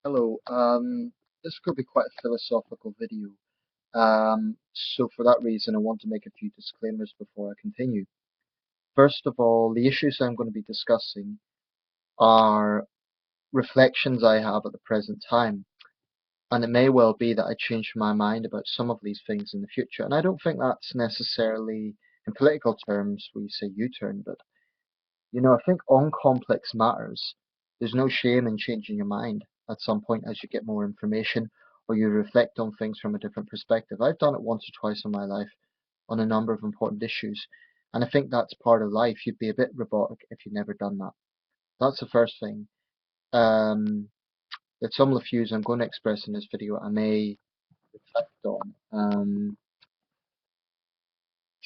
Hello, this could be quite a philosophical video. So for that reason, I want to make a few disclaimers before I continue. First of all, the issues I'm going to be discussing are reflections I have at the present time, and it may well be that I change my mind about some of these things in the future. And I don't think that's necessarily, in political terms, we say U-turn, but I think on complex matters, there's no shame in changing your mind at some point as you get more information or you reflect on things from a different perspective. I've done it once or twice in my life on a number of important issues, and I think that's part of life. You'd be a bit robotic if you'd never done that. That's the first thing. Um, that some of the views I'm going to express in this video I may reflect on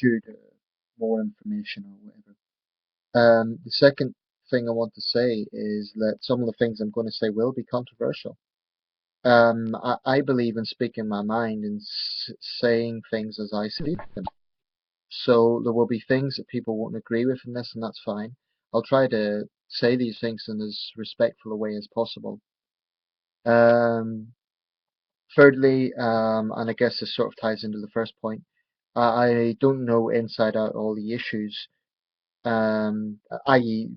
due to more information or whatever. The second thing I want to say is that some of the things I'm going to say will be controversial. I believe in speaking my mind and saying things as I see them. So there will be things that people won't agree with in this, and that's fine. I'll try to say these things in as respectful a way as possible. Um, Thirdly, and I guess this sort of ties into the first point, I don't know inside out all the issues, i.e.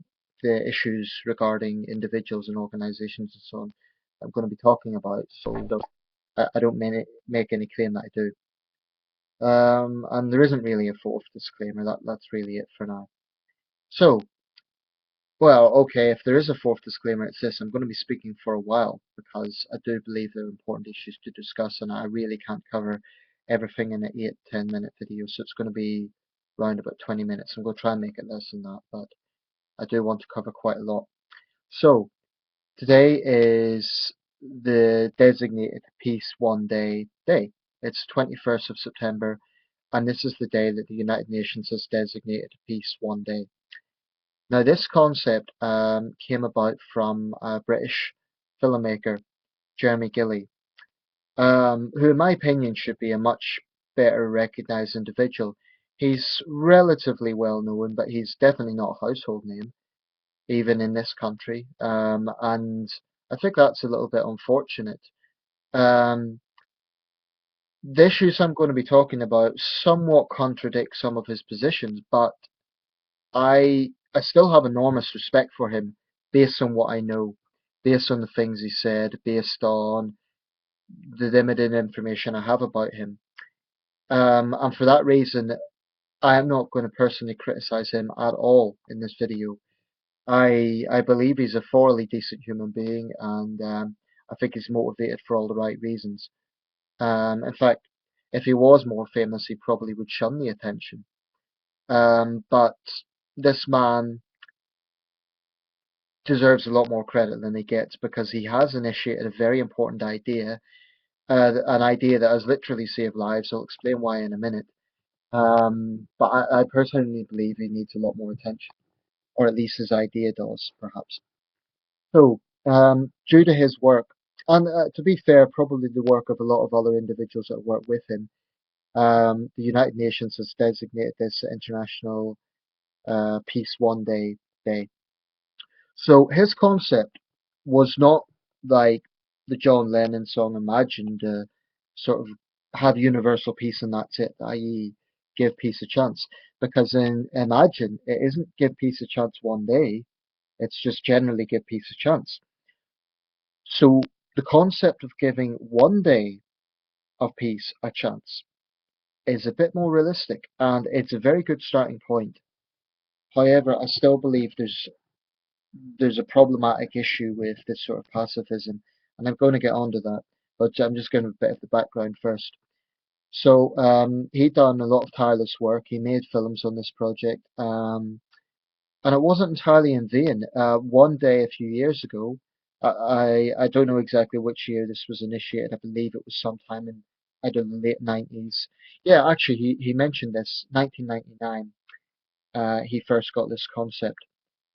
the issues regarding individuals and organizations and so on I'm going to be talking about, so I don't make any claim that I do. And there isn't really a fourth disclaimer, that's really it for now. So, well, okay, if there is a fourth disclaimer, it's this. I'm going to be speaking for a while because I do believe there are important issues to discuss and I really can't cover everything in an 8-10 minute video, so it's going to be around about 20 minutes. I'm going to try and make it less than that, but I do want to cover quite a lot. So, today is the designated Peace One Day. It's 21st of September, and this is the day that the United Nations has designated Peace One Day. Now, this concept came about from a British filmmaker, Jeremy Gilley, who, in my opinion, should be a much better recognised individual. He's relatively well known, but he's definitely not a household name, even in this country, and I think that's a little bit unfortunate. Um, the issues I'm going to be talking about somewhat contradict some of his positions, but I still have enormous respect for him based on what I know, based on the things he said, based on the limited information I have about him. And for that reason, I am not going to personally criticize him at all in this video. I believe he's a thoroughly decent human being, and I think he's motivated for all the right reasons. In fact, if he was more famous, he probably would shun the attention. But this man deserves a lot more credit than he gets because he has initiated a very important idea, an idea that has literally saved lives. I'll explain why in a minute. But I personally believe he needs a lot more attention, or at least his idea does, perhaps. So, due to his work, and to be fair, probably the work of a lot of other individuals that work with him, the United Nations has designated this International Peace One Day. So his concept was not like the John Lennon song Imagine, to sort of have universal peace and that's it, i.e. give peace a chance. Because in Imagine, it isn't give peace a chance one day, it's just generally give peace a chance. So the concept of giving one day of peace a chance is a bit more realistic and it's a very good starting point. However, I still believe there's a problematic issue with this sort of pacifism, and I'm going to get onto that, but I'm just going to a bit of the background first. So he'd done a lot of tireless work. He made films on this project, and it wasn't entirely in vain. One day a few years ago, I don't know exactly which year this was initiated. I believe it was sometime in I don't know late 90s. Yeah, actually, he mentioned this 1999. He first got this concept.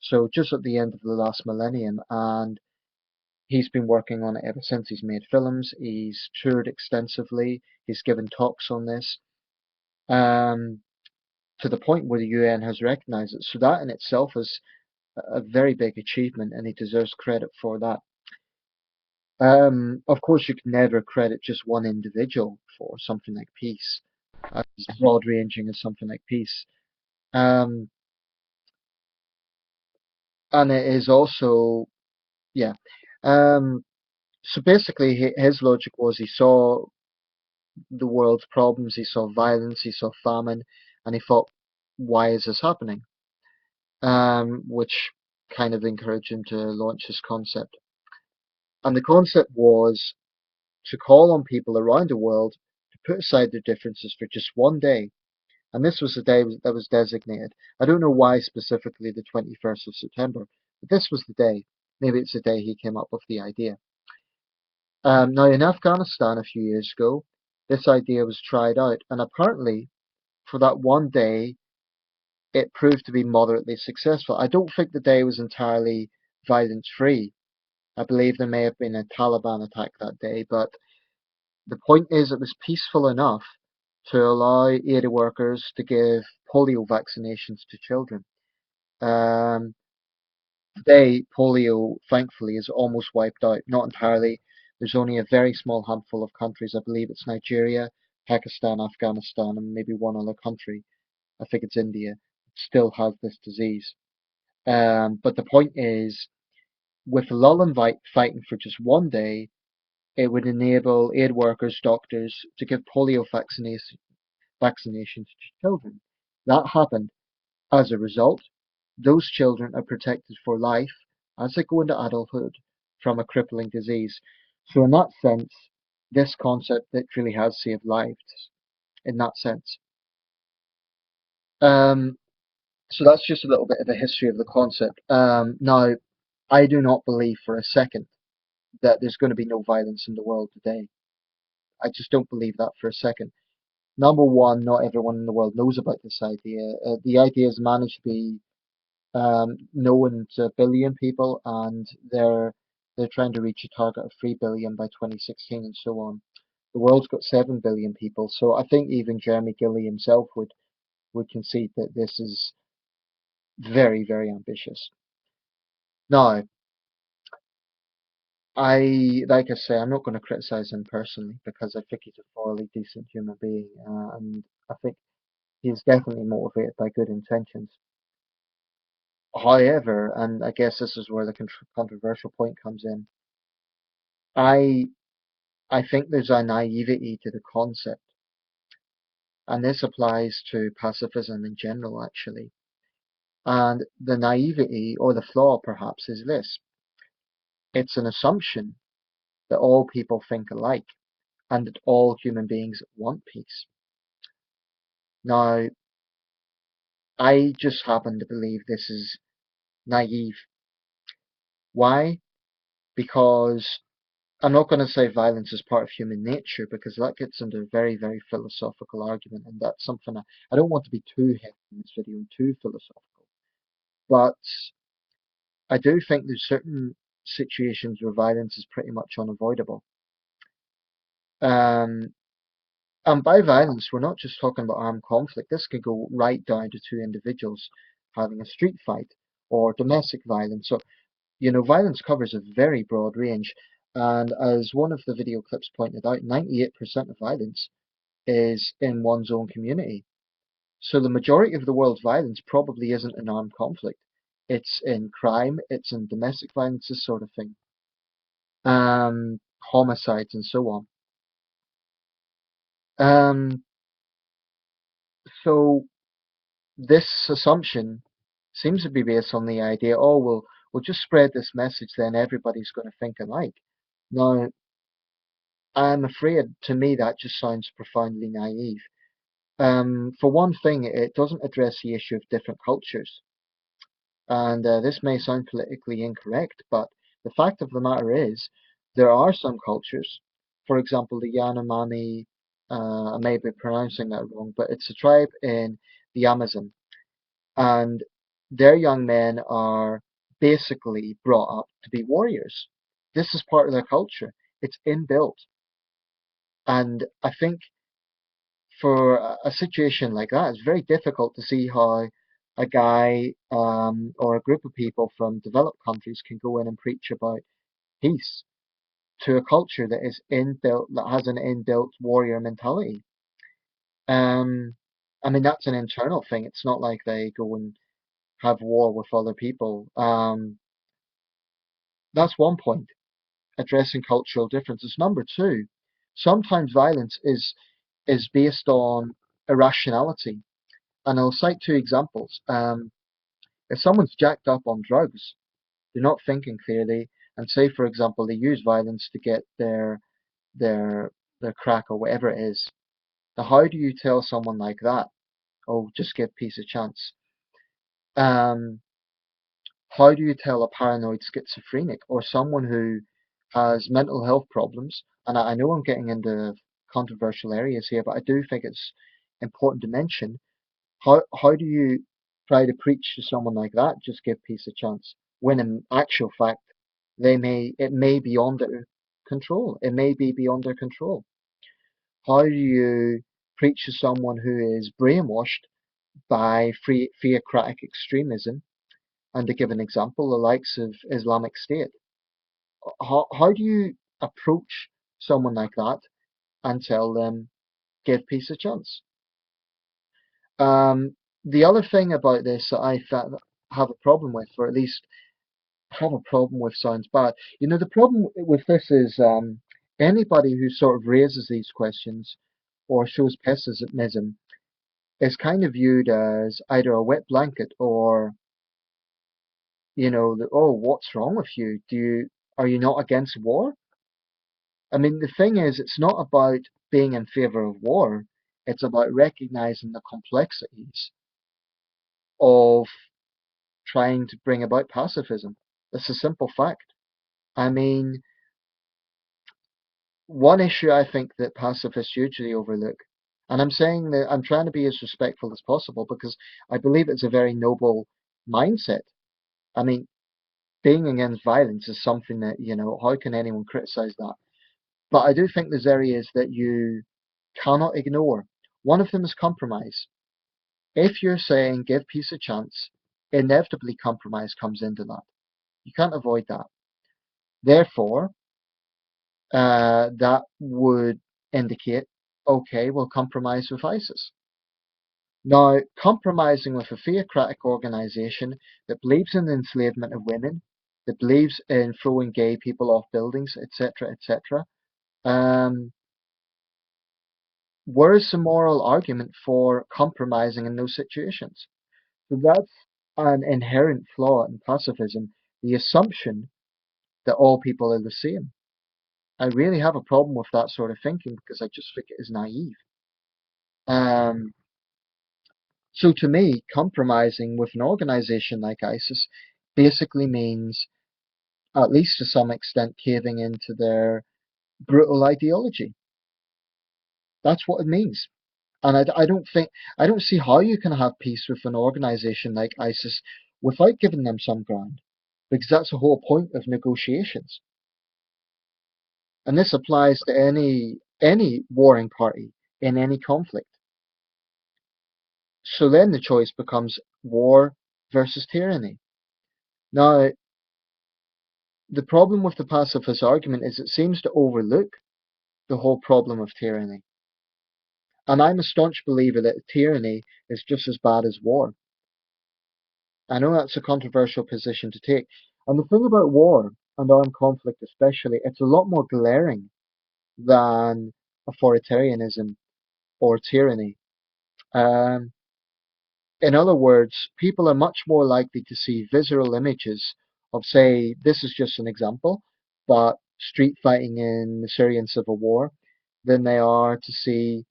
So just at the end of the last millennium, and he's been working on it ever since. He's made films, he's toured extensively, he's given talks on this, um, to the point where the UN has recognized it. So that in itself is a very big achievement, and he deserves credit for that. Of course, you can never credit just one individual for something like peace, as broad-ranging as something like peace. Um, and it is also, yeah. Um, so basically, his logic was he saw the world's problems, he saw violence, he saw famine, and he thought, why is this happening? Which kind of encouraged him to launch his concept. And the concept was to call on people around the world to put aside their differences for just one day. And this was the day that was designated. I don't know why specifically the 21st of September, but this was the day. Maybe it's the day he came up with the idea. Now, in Afghanistan a few years ago, this idea was tried out, and apparently, for that one day, it proved to be moderately successful. I don't think the day was entirely violence free. I believe there may have been a Taliban attack that day, but the point is it was peaceful enough to allow aid workers to give polio vaccinations to children. Um, Today, polio, thankfully, is almost wiped out. Not entirely. There's only a very small handful of countries. I believe it's Nigeria, Pakistan, Afghanistan, and maybe one other country. I think it's India. Still has this disease. But the point is, with lull and fighting for just one day, it would enable aid workers, doctors, to give polio vaccinations to children. That happened. As a result, those children are protected for life as they go into adulthood from a crippling disease. So, in that sense, this concept literally has saved lives. In that sense, um, so that's just a little bit of a history of the concept. Now, I do not believe for a second that there's going to be no violence in the world today. I just don't believe that for a second. Number one, not everyone in the world knows about this idea. The idea has managed to be known to a billion people, and they're trying to reach a target of 3 billion by 2016, and so on. The world's got 7 billion people, so I think even Jeremy Gilley himself would concede that this is very, very ambitious. Now, like I say, I'm not going to criticize him personally because I think he's a thoroughly decent human being, and I think he's definitely motivated by good intentions. However, and I guess this is where the controversial point comes in, I I think there's a naivety to the concept, and this applies to pacifism in general, actually. And the naivety, or the flaw perhaps, is this: it's an assumption that all people think alike and that all human beings want peace. Now, I just happen to believe this is naive. Why? Because I'm not going to say violence is part of human nature because that gets into a very, very philosophical argument, and that's something I don't want to be too heavy in this video and too philosophical. But I do think there's certain situations where violence is pretty much unavoidable. Um, and by violence, we're not just talking about armed conflict. This could go right down to two individuals having a street fight or domestic violence. So, violence covers a very broad range. And as one of the video clips pointed out, 98% of violence is in one's own community. So the majority of the world's violence probably isn't in armed conflict. It's in crime, it's in domestic violence, this sort of thing. Homicides and so on. Um, so this assumption seems to be based on the idea, oh, we'll just spread this message, then everybody's going to think alike. Now, I'm afraid to me that just sounds profoundly naive. For one thing, it doesn't address the issue of different cultures. And this may sound politically incorrect, but the fact of the matter is, there are some cultures, for example, the Yanomami, I may be pronouncing that wrong, but it's a tribe in the Amazon, and their young men are basically brought up to be warriors. This is part of their culture. It's inbuilt. And I think for a situation like that, it's very difficult to see how a guy or a group of people from developed countries can go in and preach about peace. to a culture that is inbuilt, that has an inbuilt warrior mentality. Um, I mean, that's an internal thing. It's not like they go and have war with other people. That's one point, addressing cultural differences. Number two, sometimes violence is based on irrationality. And I'll cite two examples. If someone's jacked up on drugs, they're not thinking clearly, and say, for example, they use violence to get their their crack or whatever it is. Now, how do you tell someone like that, oh, just give peace a chance? Um, how do you tell a paranoid schizophrenic or someone who has mental health problems? And I know I'm getting into controversial areas here, but I do think it's important to mention. How do you try to preach to someone like that, just give peace a chance, when in actual fact it may be beyond their control. It may be beyond their control. How do you preach to someone who is brainwashed by theocratic extremism? And to give an example, the likes of Islamic State. How do you approach someone like that and tell them, give peace a chance? The other thing about this that have a problem with, or at least have a problem with sounds bad. You know, the problem with this is anybody who sort of raises these questions or shows pessimism is kind of viewed as either a wet blanket or, oh, what's wrong with you? Are you not against war? I mean, the thing is, it's not about being in favor of war. It's about recognizing the complexities of trying to bring about pacifism. It's a simple fact. I mean, one issue I think that pacifists hugely overlook, and I'm saying that I'm trying to be as respectful as possible because I believe it's a very noble mindset. I mean, being against violence is something that, how can anyone criticize that? But I do think there's areas that you cannot ignore. One of them is compromise. If you're saying give peace a chance, inevitably compromise comes into that. You can't avoid that. Therefore, that would indicate, okay, we'll compromise with ISIS. Now, compromising with a theocratic organization that believes in the enslavement of women, that believes in throwing gay people off buildings, etc., etc., where is the moral argument for compromising in those situations? So that's an inherent flaw in pacifism, the assumption that all people are the same. I really have a problem with that sort of thinking because I just think it is naive. Um, so to me, compromising with an organization like ISIS basically means, at least to some extent, caving into their brutal ideology. That's what it means. And I don't see how you can have peace with an organization like ISIS without giving them some ground, because that's the whole point of negotiations. And this applies to any warring party in any conflict. So then the choice becomes war versus tyranny. Now, the problem with the pacifist argument is it seems to overlook the whole problem of tyranny. And I'm a staunch believer that tyranny is just as bad as war. I know that's a controversial position to take. And the thing about war and armed conflict especially, it's a lot more glaring than authoritarianism or tyranny. Um, in other words, people are much more likely to see visceral images of, say, this is just an example, but street fighting in the Syrian civil war than they are to see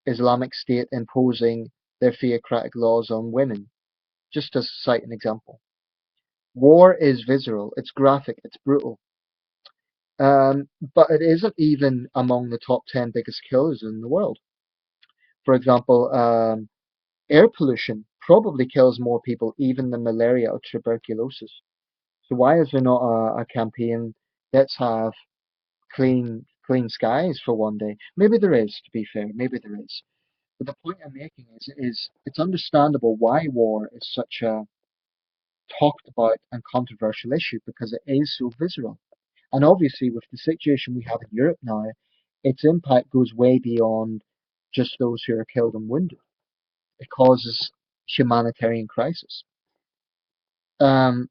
Islamic State imposing their theocratic laws on women, just to cite an example. War is visceral, it's graphic, it's brutal. But it isn't even among the top 10 biggest killers in the world. For example, air pollution probably kills more people even than malaria or tuberculosis. So why is there not a campaign, let's have clean skies for one day? Maybe there is, to be fair, maybe there is. But the point I'm making is it's understandable why war is such a talked about and controversial issue because it is so visceral. And obviously, with the situation we have in Europe now, its impact goes way beyond just those who are killed and wounded. It causes humanitarian crisis. Um,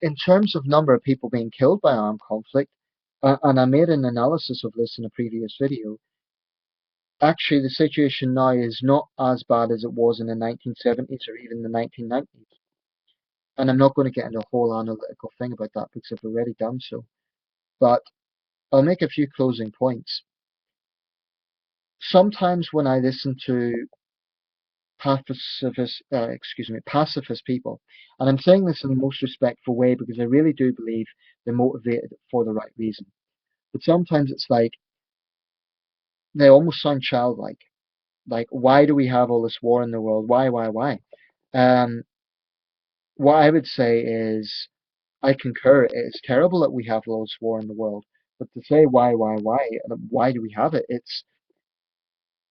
in terms of number of people being killed by armed conflict, and I made an analysis of this in a previous video, actually the situation now is not as bad as it was in the 1970s or even the 1990s. And I'm not going to get into a whole analytical thing about that because I've already done so. But I'll make a few closing points. Sometimes when I listen to pacifist people, and I'm saying this in the most respectful way because I really do believe they're motivated for the right reason. But sometimes it's like they almost sound childlike. Like, why do we have all this war in the world? Why? Um, what I would say is, I concur. It's terrible that we have all this war in the world. But to say why do we have it? It's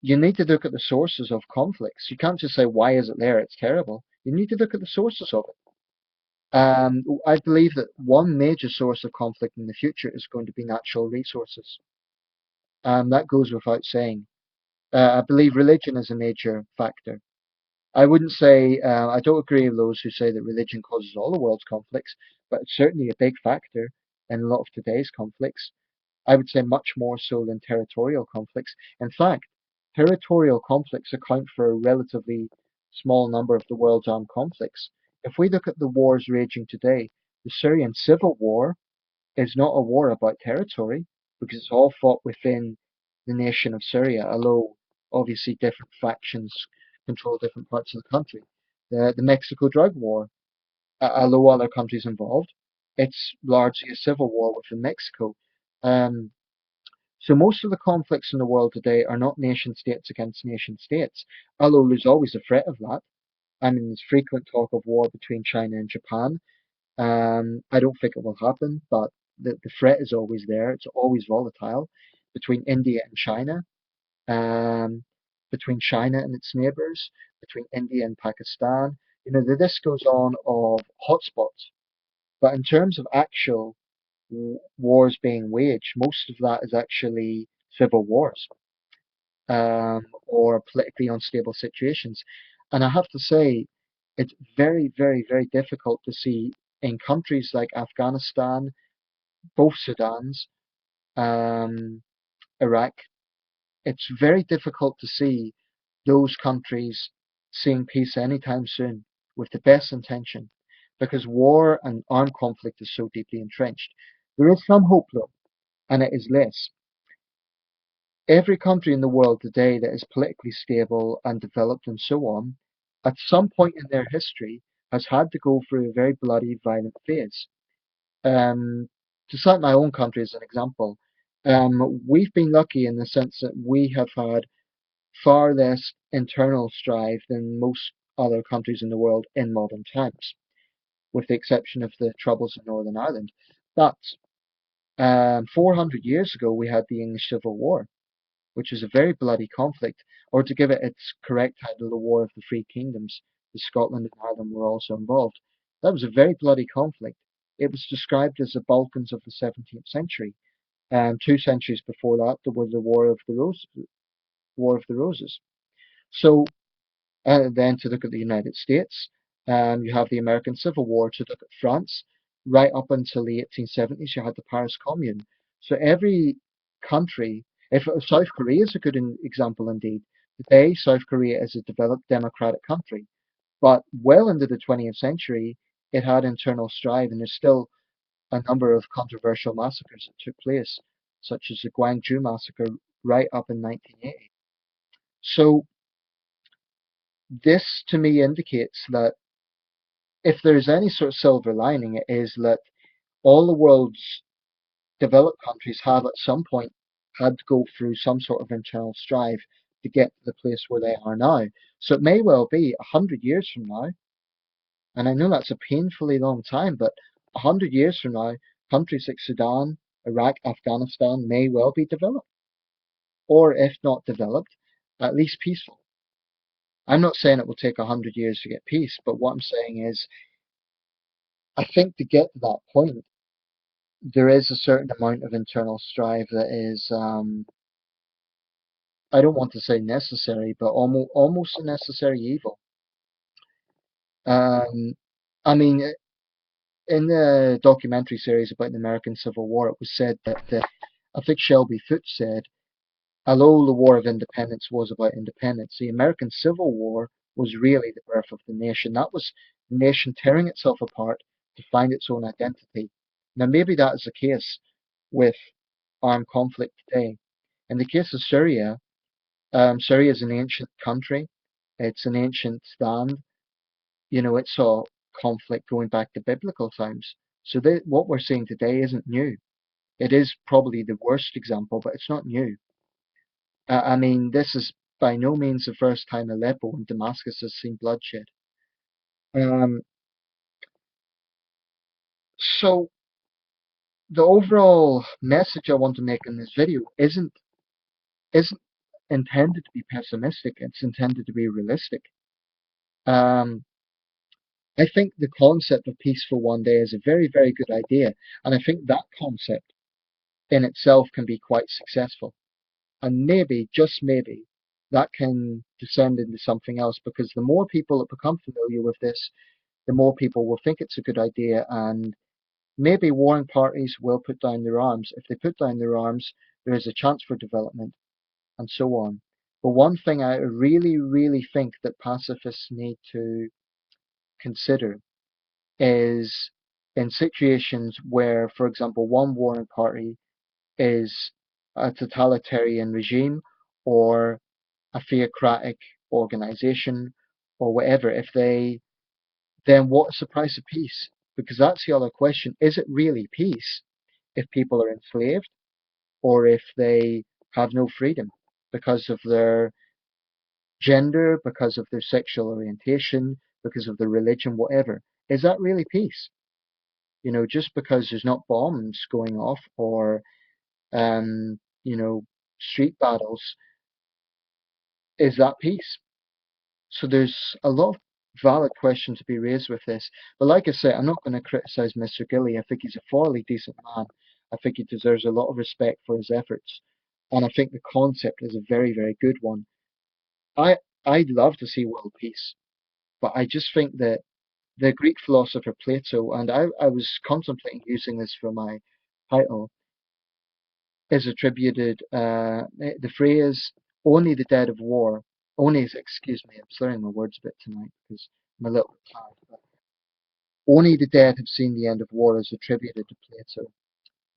You need to look at the sources of conflicts. You can't just say why is it there? It's terrible. You need to look at the sources of it. I believe that one major source of conflict in the future is going to be natural resources. That goes without saying. I believe religion is a major factor. I wouldn't say, I don't agree with those who say that religion causes all the world's conflicts, but it's certainly a big factor in a lot of today's conflicts. I would say much more so than territorial conflicts. In fact, territorial conflicts account for a relatively small number of the world's armed conflicts. If we look at the wars raging today, the Syrian civil war is not a war about territory because it's all fought within the nation of Syria, although obviously different factions control different parts of the country. The Mexico drug war, although other countries involved, it's largely a civil war within Mexico. Um, so most of the conflicts in the world today are not nation states against nation states, although there's always a threat of that. I mean, there's frequent talk of war between China and Japan. I don't think it will happen, but the threat is always there. It's always volatile between India and China, um, between China and its neighbors, between India and Pakistan. You know, the list goes on of hotspots. But in terms of actual wars being waged, most of that is actually civil wars, or politically unstable situations. And I have to say, it's very difficult to see in countries like Afghanistan, both Sudans, um, Iraq. It's very difficult to see those countries seeing peace anytime soon with the best intention, because war and armed conflict is so deeply entrenched. There is some hope though, and it is this. Every country in the world today that is politically stable and developed and so on, at some point in their history, has had to go through a very bloody, violent phase. Um, to cite my own country as an example, we've been lucky in the sense that we have had far less internal strife than most other countries in the world in modern times, with the exception of the troubles in Northern Ireland. But 400 years ago, we had the English Civil War, which was a very bloody conflict, or to give it its correct title, the War of the Three Kingdoms, as Scotland and Ireland were also involved. That was a very bloody conflict. It was described as the Balkans of the 17th century. 2 centuries before that, there was the War of the Roses. So then to look at the United States, you have the American Civil War. To look at France, right up until the 1870s, you had the Paris Commune. So every country, if South Korea is a good example indeed. Today, South Korea is a developed democratic country, but well into the 20th century, it had internal strife, and there's still a number of controversial massacres that took place, such as the Gwangju massacre right up in 1980. So this to me indicates that if there's any sort of silver lining, it is that all the world's developed countries have at some point had to go through some sort of internal strife to get to the place where they are now. So it may well be 100 years from now, and I know that's a painfully long time, but 100 years from now, countries like Sudan, Iraq, Afghanistan may well be developed, or if not developed, at least peaceful. I'm not saying it will take 100 years to get peace, but what I'm saying is I think to get to that point, there is a certain amount of internal strife that is, I don't want to say necessary, but almost a necessary evil. Um, I mean, in the documentary series about the American Civil War, it was said that I think Shelby Foote said, although the War of Independence was about independence, the American Civil War was really the birth of the nation. That was the nation tearing itself apart to find its own identity. Now, maybe that is the case with armed conflict today. In the case of Syria, Syria is an ancient country. It's an ancient stand. You know, it saw conflict going back to biblical times. So what we're seeing today isn't new. It is probably the worst example, but it's not new. I mean, this is by no means the first time Aleppo and Damascus has seen bloodshed. Um, so the overall message I want to make in this video isn't intended to be pessimistic. It's intended to be realistic. Um, I think the concept of peace for one day is a very, very good idea, and I think that concept in itself can be quite successful. And maybe, just maybe, that can descend into something else because the more people that become familiar with this, the more people will think it's a good idea, and maybe warring parties will put down their arms. If they put down their arms, there is a chance for development, and so on. But one thing I really, really think that pacifists need to consider is in situations where, for example, one warring party is a totalitarian regime or a theocratic organization or whatever, if they, then what's the price of peace? Because that's the other question. Is it really peace if people are enslaved or if they have no freedom because of their gender, because of their sexual orientation, because of their religion, whatever? Is that really peace? You know, just because there's not bombs going off or, you know, street battles, is that peace? So there's a lot of valid questions to be raised with this. But like I say, I'm not going to criticize Mr. Gilley. I think he's a thoroughly decent man. I think he deserves a lot of respect for his efforts. And I think the concept is a very, very good one. I I'd love to see world peace, but I just think that the Greek philosopher Plato, and I was contemplating using this for my title, is attributed the phrase "only the dead of war." Excuse me, I'm slurring my words a bit tonight because I'm a little bit tired. But only the dead have seen the end of war is attributed to Plato.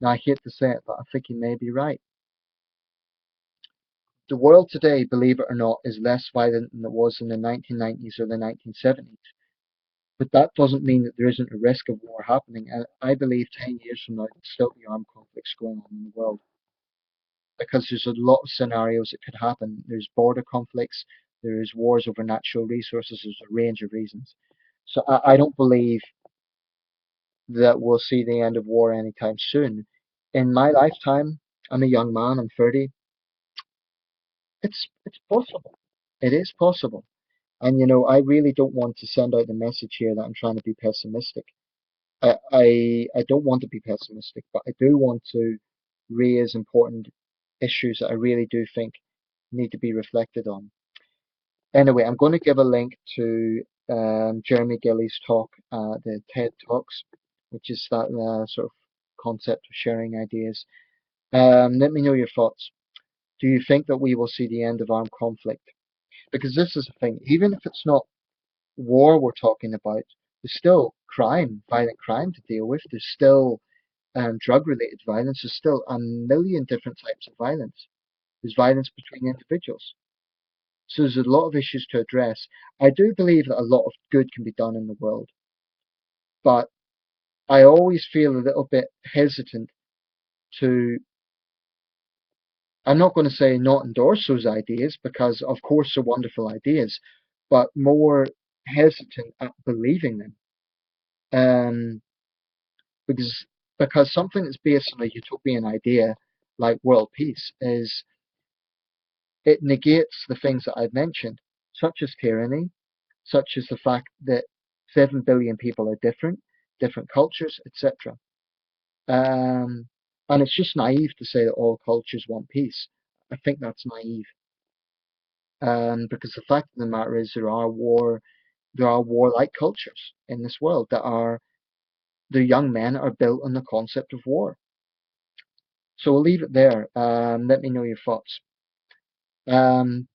Now I hate to say it, but I think he may be right. The world today, believe it or not, is less violent than it was in the 1990s or the 1970s. But that doesn't mean that there isn't a risk of war happening. And I believe 10 years from now, there'll still be armed conflicts going on in the world. Because there's a lot of scenarios that could happen. There's border conflicts, there's wars over natural resources, there's a range of reasons. So I don't believe that we'll see the end of war anytime soon. In my lifetime, I'm a young man, I'm 30. It's possible. It is possible. And you know, I really don't want to send out the message here that I'm trying to be pessimistic. I don't want to be pessimistic, but I do want to raise important issues that I really do think need to be reflected on. Anyway, I'm going to give a link to Jeremy Gilley's talk, the TED Talks, which is that sort of concept of sharing ideas. Let me know your thoughts. Do you think that we will see the end of armed conflict? Because this is the thing, even if it's not war we're talking about, there's still crime, violent crime to deal with. There's still drug-related violence. There's still a million different types of violence. There's violence between individuals. So there's a lot of issues to address. I do believe that a lot of good can be done in the world, but I always feel a little bit hesitant to, I'm not going to say not endorse those ideas because of course they're wonderful ideas, but more hesitant at believing them. Um, because something that's based on a utopian idea like world peace is it negates the things that I've mentioned, such as tyranny, such as the fact that 7 billion people are different, different cultures, etc. And it's just naive to say that all cultures want peace. I think that's naive. Because the fact of the matter is there are warlike cultures in this world that are their young men are built on the concept of war. So we'll leave it there. Let me know your thoughts. Um,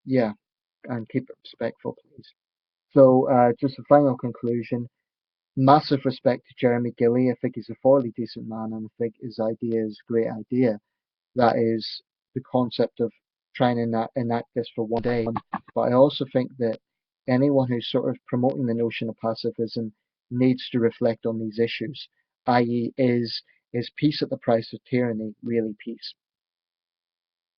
yeah, and keep it respectful, please. So just a final conclusion. Massive respect to Jeremy Gilley. I think he's a fairly decent man, and I think his idea is a great idea. That is the concept of trying to enact this for one day. But I also think that anyone who's sort of promoting the notion of pacifism needs to reflect on these issues, i.e., is peace at the price of tyranny really peace?